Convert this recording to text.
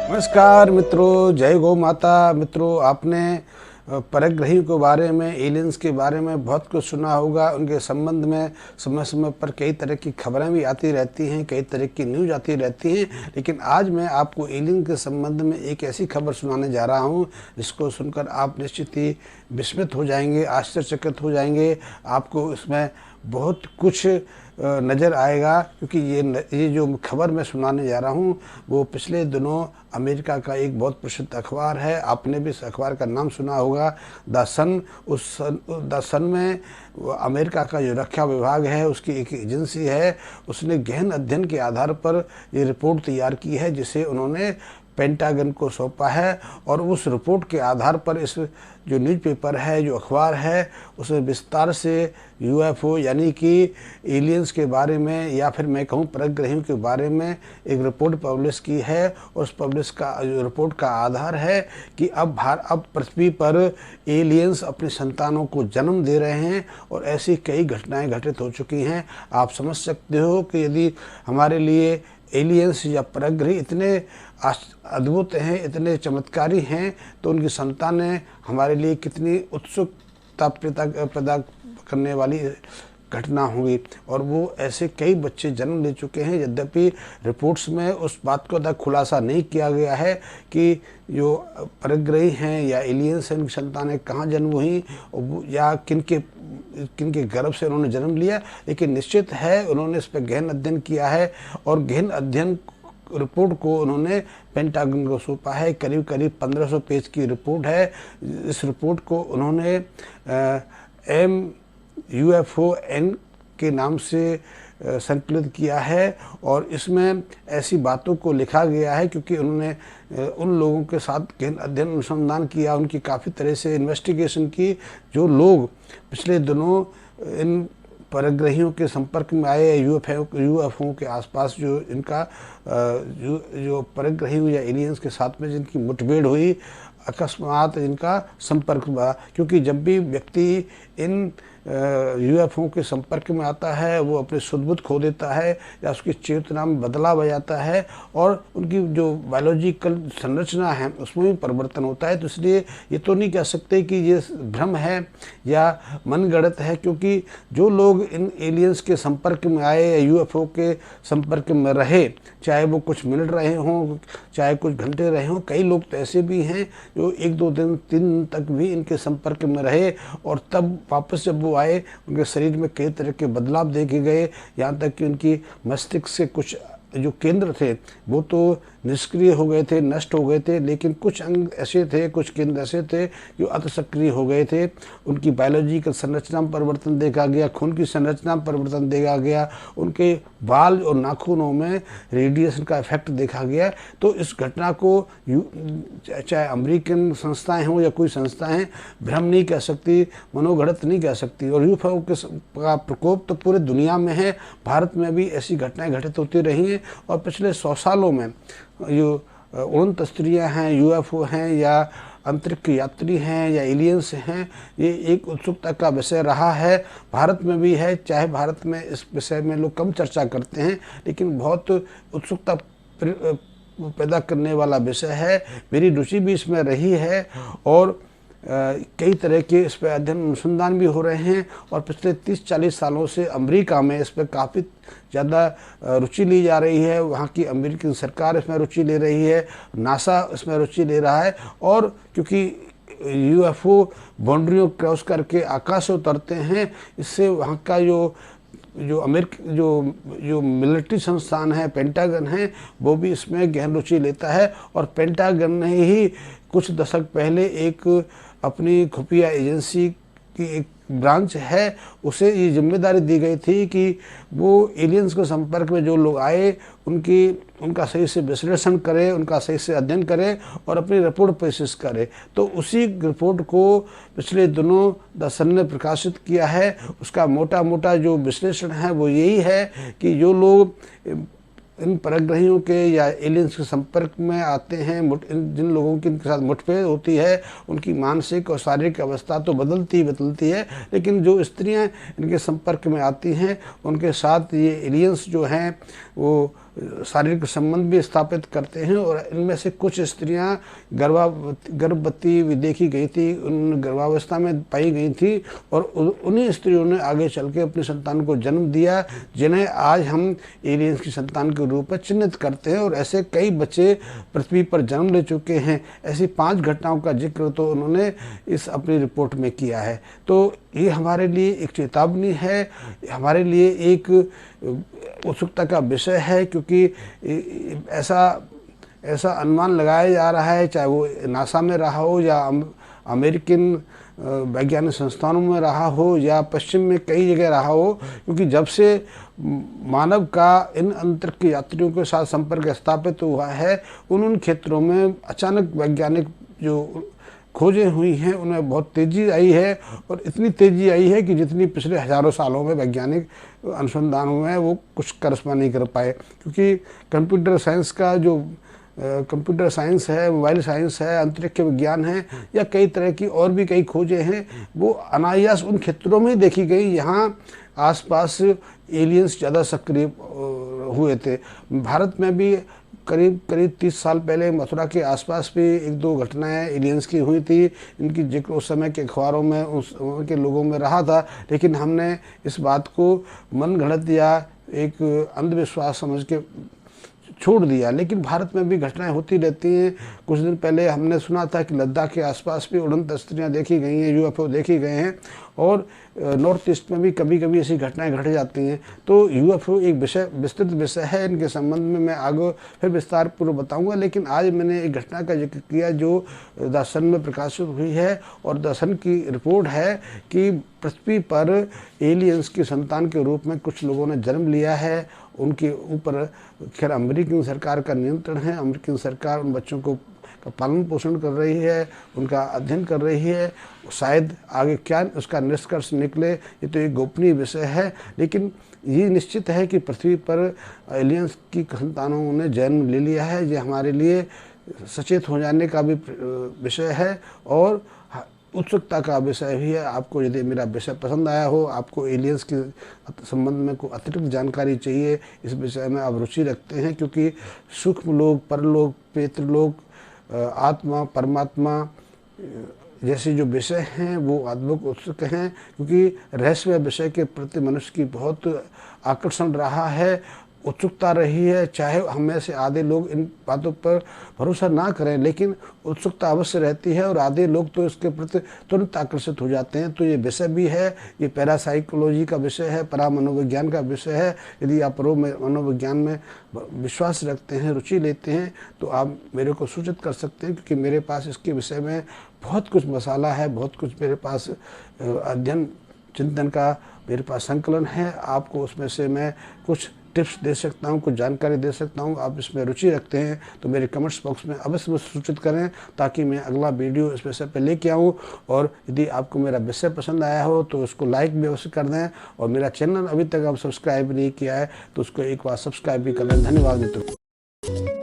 नमस्कार मित्रों, जय गौ माता। मित्रों, आपने परग्रहियों के बारे में, एलियंस के बारे में बहुत कुछ सुना होगा। उनके संबंध में समय समय पर कई तरह की खबरें भी आती रहती हैं, कई तरह की न्यूज आती रहती हैं। लेकिन आज मैं आपको एलियन के संबंध में एक ऐसी खबर सुनाने जा रहा हूं जिसको सुनकर आप निश्चित ही विस्मित हो जाएंगे, आश्चर्यचकित हो जाएंगे। आपको इसमें बहुत कुछ नज़र आएगा, क्योंकि ये जो खबर मैं सुनाने जा रहा हूँ वो पिछले दिनों अमेरिका का एक बहुत प्रसिद्ध अखबार है। आपने भी इस अखबार का नाम सुना होगा, द सन। द सन में अमेरिका का जो रक्षा विभाग है, उसकी एक एजेंसी है, उसने गहन अध्ययन के आधार पर ये रिपोर्ट तैयार की है, जिसे उन्होंने पेंटागन को सौंपा है। और उस रिपोर्ट के आधार पर इस जो न्यूज़पेपर है, जो अखबार है, उसमें विस्तार से यूएफओ यानी कि एलियंस के बारे में, या फिर मैं कहूँ परग्रहियों के बारे में एक रिपोर्ट पब्लिश की है। और उस रिपोर्ट का आधार है कि अब पृथ्वी पर एलियंस अपनी संतानों को जन्म दे रहे हैं और ऐसी कई घटनाएं घटित हो चुकी हैं। आप समझ सकते हो कि यदि हमारे लिए एलियंस या परग्रही इतने अद्भुत हैं, इतने चमत्कारी हैं, तो उनकी संतानें हमारे लिए कितनी उत्सुकता पैदा करने वाली घटना होगी। और वो ऐसे कई बच्चे जन्म ले चुके हैं। यद्यपि रिपोर्ट्स में उस बात को तक खुलासा नहीं किया गया है कि जो परग्रही हैं या एलियंस हैं, उनकी संतानें कहाँ जन्म हुई या किनके गर्भ से उन्होंने जन्म लिया। लेकिन निश्चित है उन्होंने इस पर गहन अध्ययन किया है और गहन अध्ययन रिपोर्ट को उन्होंने पेंटागन को सौंपा है। करीब 1500 पेज की रिपोर्ट है। इस रिपोर्ट को उन्होंने MUFON के नाम से संकलित किया है। और इसमें ऐसी बातों को लिखा गया है क्योंकि उन्होंने उन लोगों के साथ गहन अध्ययन अनुसंधान किया, उनकी काफ़ी तरह से इन्वेस्टिगेशन की, जो लोग पिछले दिनों इन परग्रहियों के संपर्क में आए, यूएफओ के आसपास जो इनका जो परग्रही या एलियंस के साथ में जिनकी मुठभेड़ हुई, अकस्मात इनका संपर्क हुआ। क्योंकि जब भी व्यक्ति इन यूएफओ के संपर्क में आता है, वो अपने सुध-बुध खो देता है या उसकी चेतना में बदलाव आ जाता है और उनकी जो बायोलॉजिकल संरचना है उसमें भी परिवर्तन होता है। तो इसलिए ये तो नहीं कह सकते कि ये भ्रम है या मनगढ़ंत है, क्योंकि जो लोग इन एलियंस के संपर्क में आए या यूएफओ के संपर्क में रहे, चाहे वो कुछ मिनट रहे हों, चाहे कुछ घंटे रहे हों, कई लोग तो ऐसे भी हैं जो 1-2 दिन 3 दिन तक भी इनके संपर्क में रहे और तब वापस जब वो आए, उनके शरीर में कई तरह के बदलाव देखे गए। यहाँ तक कि उनकी मस्तिष्क से कुछ जो केंद्र थे वो तो निष्क्रिय हो गए थे, नष्ट हो गए थे, लेकिन कुछ अंग ऐसे थे, कुछ केंद्र ऐसे थे जो अति सक्रिय हो गए थे। उनकी बायोलॉजिकल संरचना में परिवर्तन देखा गया, खून की संरचना में परिवर्तन देखा गया, उनके बाल और नाखूनों में रेडिएशन का इफेक्ट देखा गया। तो इस घटना को चाहे अमेरिकन संस्थाएं हों या कोई संस्थाएं भ्रम नहीं कह सकती, मनोगढ़ंत नहीं कह सकती। और यूएफओ का प्रकोप तो पूरे दुनिया में है। भारत में भी ऐसी घटनाएं घटित होती रही हैं और पिछले 100 सालों में जो उड़न तस्करियाँ हैं, यूएफओ हैं या अंतरिक्ष यात्री हैं या एलियंस हैं, ये एक उत्सुकता का विषय रहा है। भारत में भी है, चाहे भारत में इस विषय में लोग कम चर्चा करते हैं, लेकिन बहुत उत्सुकता पैदा करने वाला विषय है। मेरी रुचि भी इसमें रही है और कई तरह के इस पर अध्ययन अनुसंधान भी हो रहे हैं। और पिछले 30-40 सालों से अमेरिका में इस पर काफ़ी ज़्यादा रुचि ली जा रही है। वहाँ की अमेरिकी सरकार इसमें रुचि ले रही है, नासा इसमें रुचि ले रहा है। और क्योंकि यूएफओ बाउंड्रियों क्रॉस करके आकाश से उतरते हैं, इससे वहाँ का जो मिलिट्री संस्थान है, पेंटागन है, वो भी इसमें गहन रुचि लेता है। और पेंटागन ने ही कुछ दशक पहले एक अपनी खुफिया एजेंसी की एक ब्रांच है, उसे ये जिम्मेदारी दी गई थी कि वो एलियंस के संपर्क में जो लोग आए उनका सही से विश्लेषण करे, उनका सही से अध्ययन करे और अपनी रिपोर्ट पेश करे। तो उसी रिपोर्ट को पिछले दिनों द सन ने प्रकाशित किया है। उसका मोटा मोटा जो विश्लेषण है वो यही है कि जो लोग इन परग्रहियों के या एलियंस के संपर्क में आते हैं, जिन लोगों की इनके साथ मुठभेड़ होती है, उनकी मानसिक और शारीरिक अवस्था तो बदलती है, लेकिन जो स्त्रियां इनके संपर्क में आती हैं उनके साथ ये एलियंस जो हैं वो शारीरिक संबंध भी स्थापित करते हैं और इनमें से कुछ स्त्रियां गर्भवती भी देखी गई थी, उन गर्भावस्था में पाई गई थी और उन्हीं स्त्रियों ने आगे चल के अपनी संतान को जन्म दिया, जिन्हें आज हम एलियंस की संतान के रूप में चिन्हित करते हैं। और ऐसे कई बच्चे पृथ्वी पर जन्म ले चुके हैं। ऐसी 5 घटनाओं का जिक्र तो उन्होंने इस अपनी रिपोर्ट में किया है। तो ये हमारे लिए एक चेतावनी है, हमारे लिए एक उत्सुकता का विषय है, क्योंकि ऐसा अनुमान लगाया जा रहा है, चाहे वो नासा में रहा हो या अमेरिकन वैज्ञानिक संस्थानों में रहा हो या पश्चिम में कई जगह रहा हो, क्योंकि जब से मानव का इन अंतरिक्ष के यात्रियों के साथ संपर्क स्थापित हुआ है, उन क्षेत्रों में अचानक वैज्ञानिक जो खोजें हुई हैं उनमें बहुत तेज़ी आई है। और इतनी तेज़ी आई है कि जितनी पिछले हज़ारों सालों में वैज्ञानिक अनुसंधान हुए हैं वो कुछ करस्पा नहीं कर पाए, क्योंकि कंप्यूटर साइंस का जो कंप्यूटर साइंस है, मोबाइल साइंस है, अंतरिक्ष विज्ञान है या कई तरह की और भी कई खोजें हैं, वो अनायास उन क्षेत्रों में देखी गई यहाँ आसपास एलियंस ज़्यादा सक्रिय हुए थे। भारत में भी करीब 30 साल पहले मथुरा के आसपास भी 1-2 घटनाएं एलियंस की हुई थी। इनकी जिक्र उस समय के अखबारों में उस के लोगों में रहा था, लेकिन हमने इस बात को मनगढ़ंत या एक अंधविश्वास समझ के छोड़ दिया। लेकिन भारत में भी घटनाएं होती रहती हैं। कुछ दिन पहले हमने सुना था कि लद्दाख के आसपास भी उड़न तस्करियाँ देखी गई हैं, यूएफओ देखे गए हैं और नॉर्थ ईस्ट में भी कभी कभी ऐसी घटनाएं घट जाती हैं। तो यूएफओ एक विस्तृत विषय है, इनके संबंध में मैं आगे फिर विस्तार पूर्वक बताऊंगा। लेकिन आज मैंने एक घटना का जिक्र किया जो द सन में प्रकाशित हुई है और द सन की रिपोर्ट है कि पृथ्वी पर एलियंस की संतान के रूप में कुछ लोगों ने जन्म लिया है। उनके ऊपर खैर अमेरिकन सरकार का नियंत्रण है, अमेरिकन सरकार उन बच्चों को का पालन पोषण कर रही है, उनका अध्ययन कर रही है। शायद आगे क्या उसका निष्कर्ष निकले ये तो एक गोपनीय विषय है, लेकिन ये निश्चित है कि पृथ्वी पर एलियंस की संतानों ने जन्म ले लिया है। ये हमारे लिए सचेत हो जाने का भी विषय है और उत्सुकता का विषय भी है। आपको यदि मेरा विषय पसंद आया हो, आपको एलियंस के संबंध में कोई अतिरिक्त जानकारी चाहिए, इस विषय में आप रुचि रखते हैं, क्योंकि सूक्ष्म लोक, परलोक, पितृलोक, आत्मा, परमात्मा जैसे जो विषय हैं वो अद्भुत उत्सुक हैं, क्योंकि रहस्य विषय के प्रति मनुष्य की बहुत आकर्षण रहा है, उत्सुकता रही है। चाहे हम में से आधे लोग इन बातों पर भरोसा ना करें, लेकिन उत्सुकता अवश्य रहती है और आधे लोग तो इसके प्रति तुरंत आकर्षित हो जाते हैं। तो ये विषय भी है, ये पैरासाइकोलॉजी का विषय है, परा मनोविज्ञान का विषय है। यदि आप परो मनोविज्ञान में विश्वास रखते हैं, रुचि लेते हैं, तो आप मेरे को सूचित कर सकते हैं, क्योंकि मेरे पास इसके विषय में बहुत कुछ मसाला है, बहुत कुछ मेरे पास अध्ययन चिंतन का मेरे पास संकलन है। आपको उसमें से मैं कुछ टिप्स दे सकता हूँ, कुछ जानकारी दे सकता हूँ। आप इसमें रुचि रखते हैं तो मेरे कमेंट्स बॉक्स में अवश्य सूचित करें, ताकि मैं अगला वीडियो इस विषय पर लेके आऊँ। और यदि आपको मेरा विषय पसंद आया हो तो उसको लाइक भी अवश्य कर दें, और मेरा चैनल अभी तक आप सब्सक्राइब नहीं किया है तो उसको एक बार सब्सक्राइब भी कर लें। धन्यवाद मित्रों।